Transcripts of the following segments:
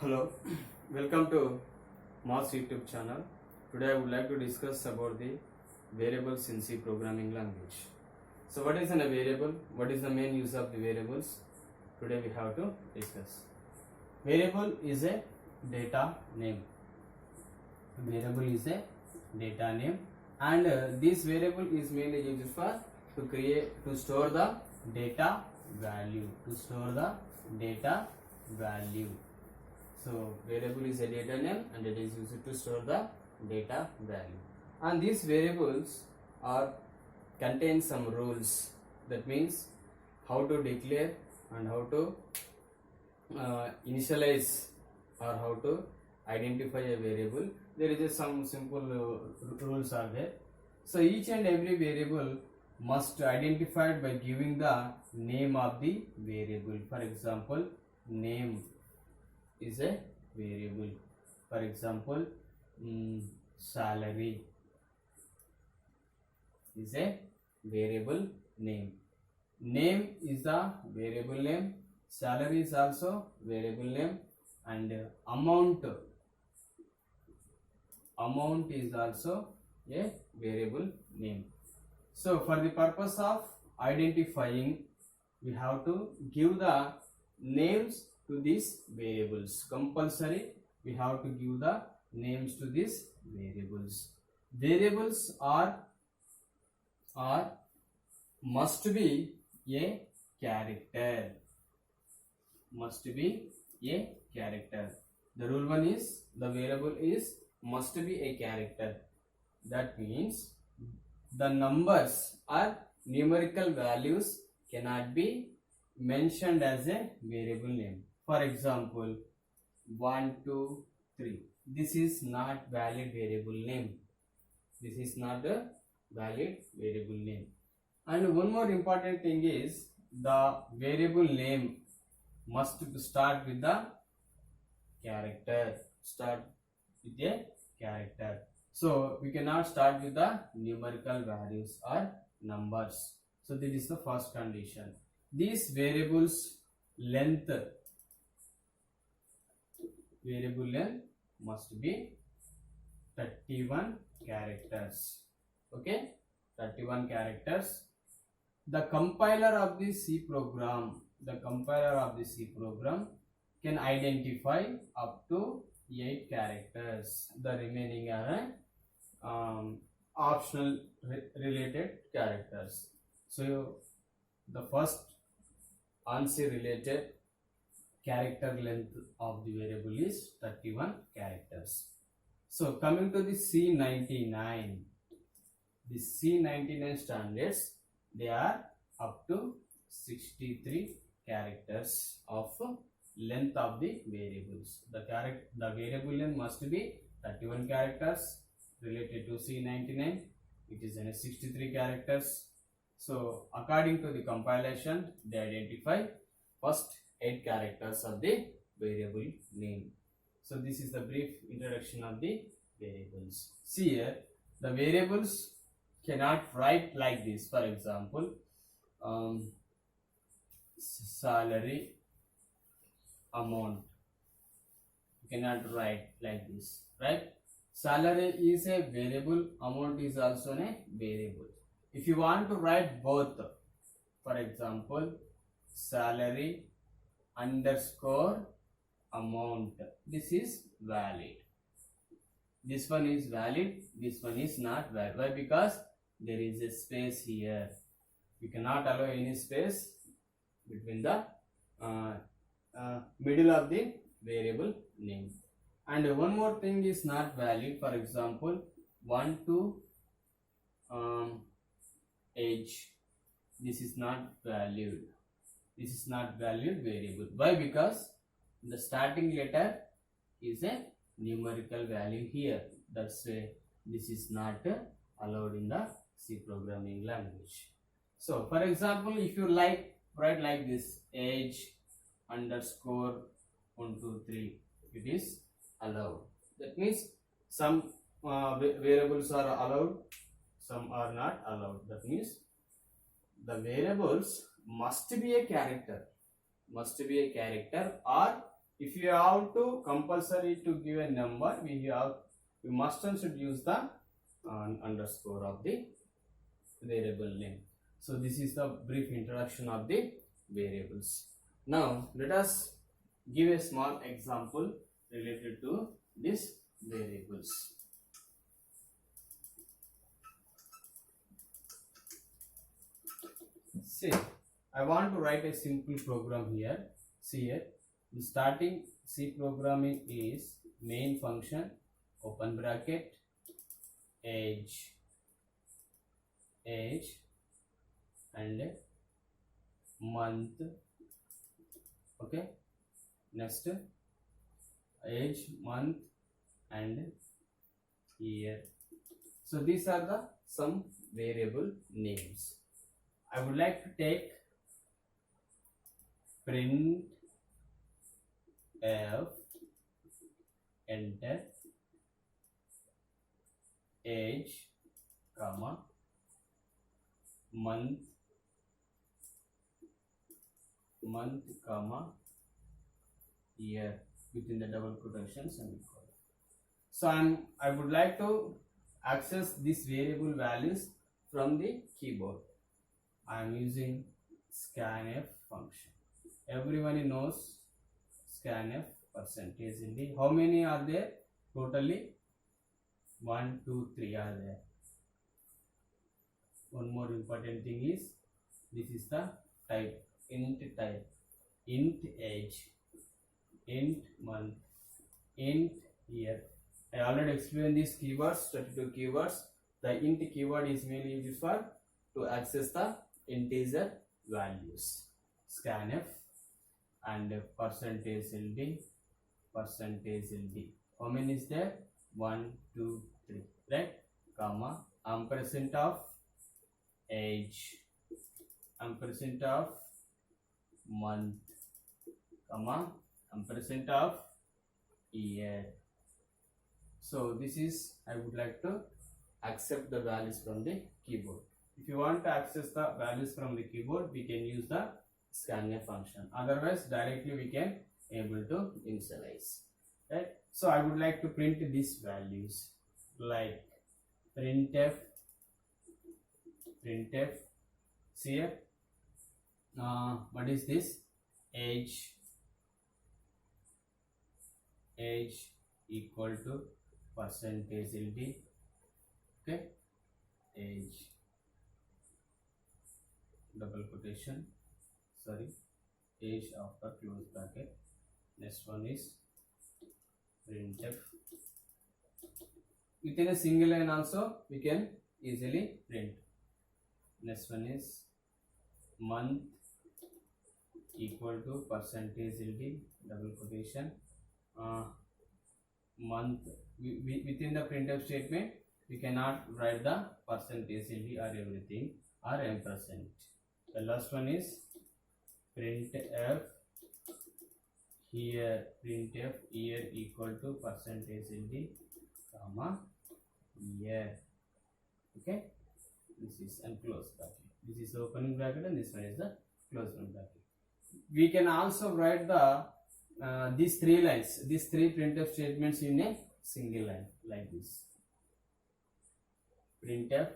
Hello, welcome to Moss YouTube channel. Today I would like to discuss about the variables in C programming language. So what is a variable? What is the main use of the variables? Today we have to discuss. Variable is a data name. Variable is a data name, and this variable is mainly used for to store the data value. So variable is a data name and it is used to store the data value. And these variables are contain some rules. That means how to declare and how to initialize or how to identify a variable. There is some simple rules are there. So each and every variable must identified by giving the name of the variable. For example, name is a variable. For example, salary is a variable name. Name is the variable name. Salary is also variable name, and amount is also a variable name. So for the purpose of identifying, we have to give the names to these variables. Compulsory we have to give the names to these variables. Variables are must be a character. The rule one is the variable is must be a character. That means the numbers or numerical values cannot be mentioned as a variable name. For example, 1, 2, 3. This is not valid variable name. And one more important thing is the variable name must start with the character. So we cannot start with the numerical values or numbers. So this is the first condition. These variable length must be 31 characters. Okay, 31 characters. The compiler of the C program can identify up to 8 characters. The remaining are optional related characters. So the first ANSI related character length of the variable is 31 characters. So coming to the C99, the C99 standards, they are up to 63 characters of length of the variables. The variable length must be 31 characters. Related to C99, it is in 63 characters. So according to the compilation, they identify first 8 characters of the variable name. So this is the brief introduction of the variables. See here, the variables cannot write like this. For example, salary amount, you cannot write like this, right? Salary is a variable, amount is also a variable. If you want to write both, for example, salary underscore amount, this is valid. This one is valid, this one is not valid. Why? Because there is a space here. You cannot allow any space between the middle of the variable name. And one more thing is not valid. For example, 1 to age, this is not valued. This is not valued variable. Why? Because the starting letter is a numerical value here. That's why this is not allowed in the C programming language. So for example, if you write like this, age underscore 1, 2, 3, it is allowed. That means some variables are allowed, some are not allowed. That means the variables must be a character, or if you have to compulsory to give a number, we must and should use the underscore of the variable name. So this is the brief introduction of the variables. Now let us give a small example related to these variables. See, I want to write a simple program here. See here, the starting C programming is main function, open bracket, age and month. Okay, next age, month and year. So these are the some variable names. I would like to take print f, enter, age, comma, month, comma, year within the double quotations and equal. So I would like to access these variable values from the keyboard. I am using scanf function. Everyone knows scanf percentage in the. How many are there? Totally 1, 2, 3 are there. One more important thing is this is the type, int type, int age, int month, int year. I already explained these keywords, 32 keywords. The int keyword is mainly used for to access the integer values. Scanf and percentage LD, percentage LD. How many is there? 1, 2, 3, right? Comma, ampersand of age, ampersand of month, comma, ampersand of year. So this is, I would like to accept the values from the keyboard. If you want to access the values from the keyboard, we can use the scanf function. Otherwise, directly we can able to initialize. Right? So I would like to print these values like printf. See here. What is this? Age equal to percentage LD. Okay, age, double quotation, sorry, age after close bracket. Next one is printf. Within a single line also we can easily print. Next one is month equal to percentage LD, double quotation. Month within the printf statement we cannot write the percentage LD or everything or ampersand. The last one is printf here, printf year equal to percentage LD, comma, year. Okay, this is and close bracket. This is the opening bracket and this one is the closing bracket. We can also write the these three lines, these three printf statements in a single line like this. Printf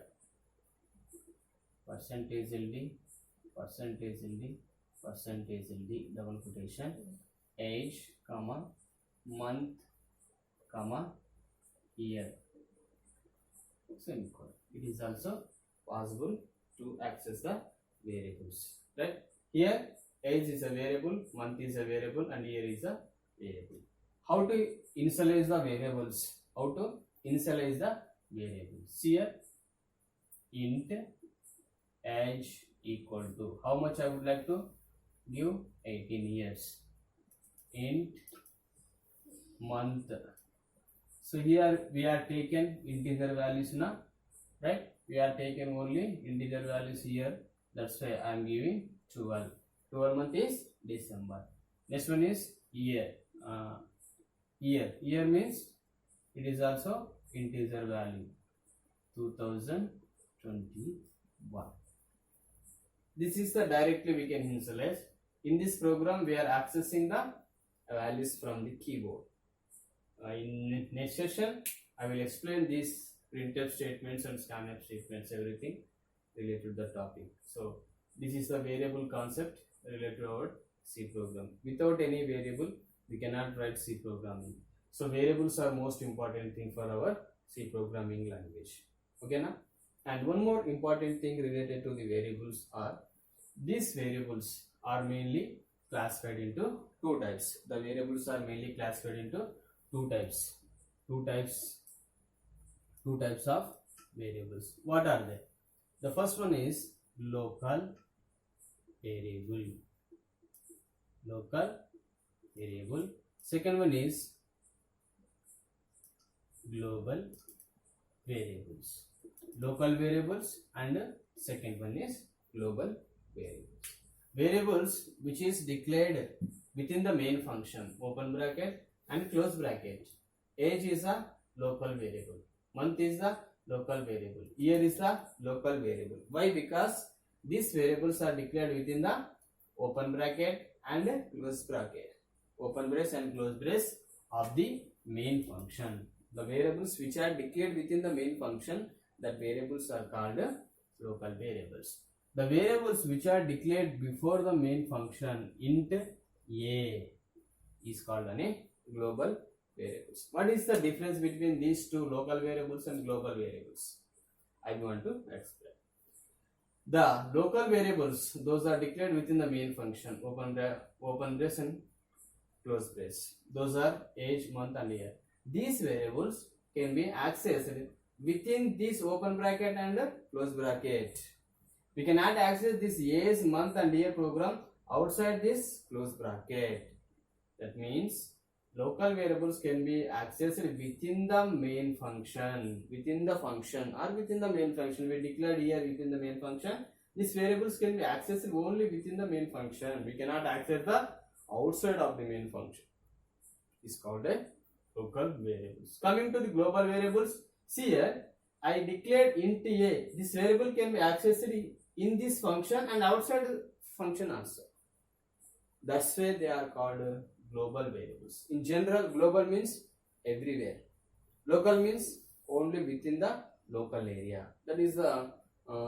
percentage LD, percentage LD, percentage LD, double quotation, age, comma, month, comma, year. Semicolon. It is also possible to access the variables. Right? Here, age is a variable, month is a variable, and year is a variable. How to initialize the variables? How to initialize the variables? Here, int age equal to how much I would like to give 18 years. Int month. So here we are taken integer values now, right? We are taken only integer values here. That's why I am giving 12. 12 month is December. Next one is year. Year means it is also integer value 2021. This is the directly we can initialize. In this program we are accessing the values from the keyboard. In next session, I will explain these printf statements and scanf statements, everything related to the topic. So this is the variable concept related to our C program. Without any variable, we cannot write C programming. So variables are most important thing for our C programming language. Okay, na? And one more important thing related to the variables are these variables are mainly classified into two types. The variables are mainly classified into two types. Two types of variables. What are they? The first one is local variable. Local variable. Second one is global variables. Local variables and second one is global variables. Variables which is declared within the main function, open bracket and close bracket. Age is a local variable. Month is the local variable. Year is the local variable. Why? Because these variables are declared within the open bracket and close bracket. Open brace and close brace of the main function. The variables which are declared within the main function, that variables are called local variables. The variables which are declared before the main function, int a, is called a global variables. What is the difference between these two, local variables and global variables? I want to explain. The local variables, those are declared within the main function, open brace and close brace. Those are age, month and year. These variables can be accessed within this open bracket and close bracket. We cannot access this age, month and year program outside this close bracket. That means local variables can be accessed within the main function, within the function or within the main function. We declared here within the main function. These variables can be accessed only within the main function. We cannot access the outside of the main function. It's called a local variables. Coming to the global variables, see here I declared int a. This variable can be accessed in this function and outside the function also. That's why they are called global variables. In general, global means everywhere. Local means only within the local area. That is the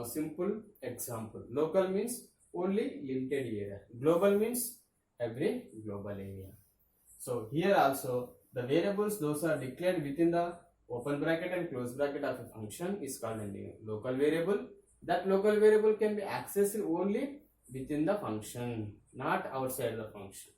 simple example. Local means only limited area. Global means every global area. So here also the variables, those are declared within the open bracket and close bracket of a function, is called a local variable. That local variable can be accessed only within the function, not outside the function.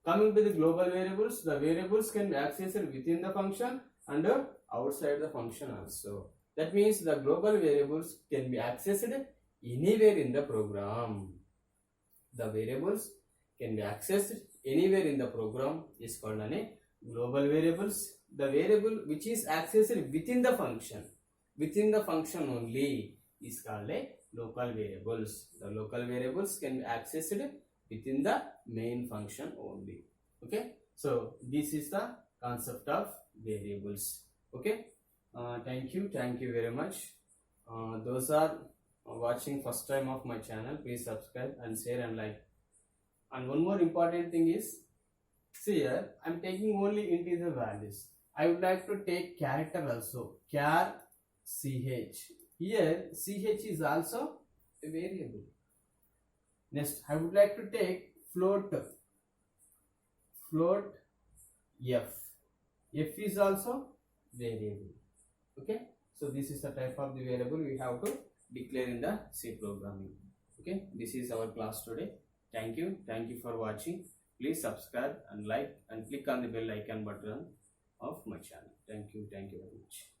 Coming to the global variables, the variables can be accessed within the function and outside the function also. That means the global variables can be accessed anywhere in the program. The variables can be accessed anywhere in the program is called a global variables. The variable which is accessed within the function only, is called a local variables. The local variables can be accessed within the main function only. Okay, so this is the concept of variables. Okay, thank you very much. Those are watching first time of my channel, please subscribe and share and like. And one more important thing is, see here I am taking only integer values. I would like to take character also, char ch. Here ch is also a variable. Next I would like to take float f. F is also variable. Okay, so this is the type of the variable we have to declare in the C programming. Okay, this is our class today. Thank you for watching. Please subscribe and like and click on the bell icon button of my channel. Thank you very much.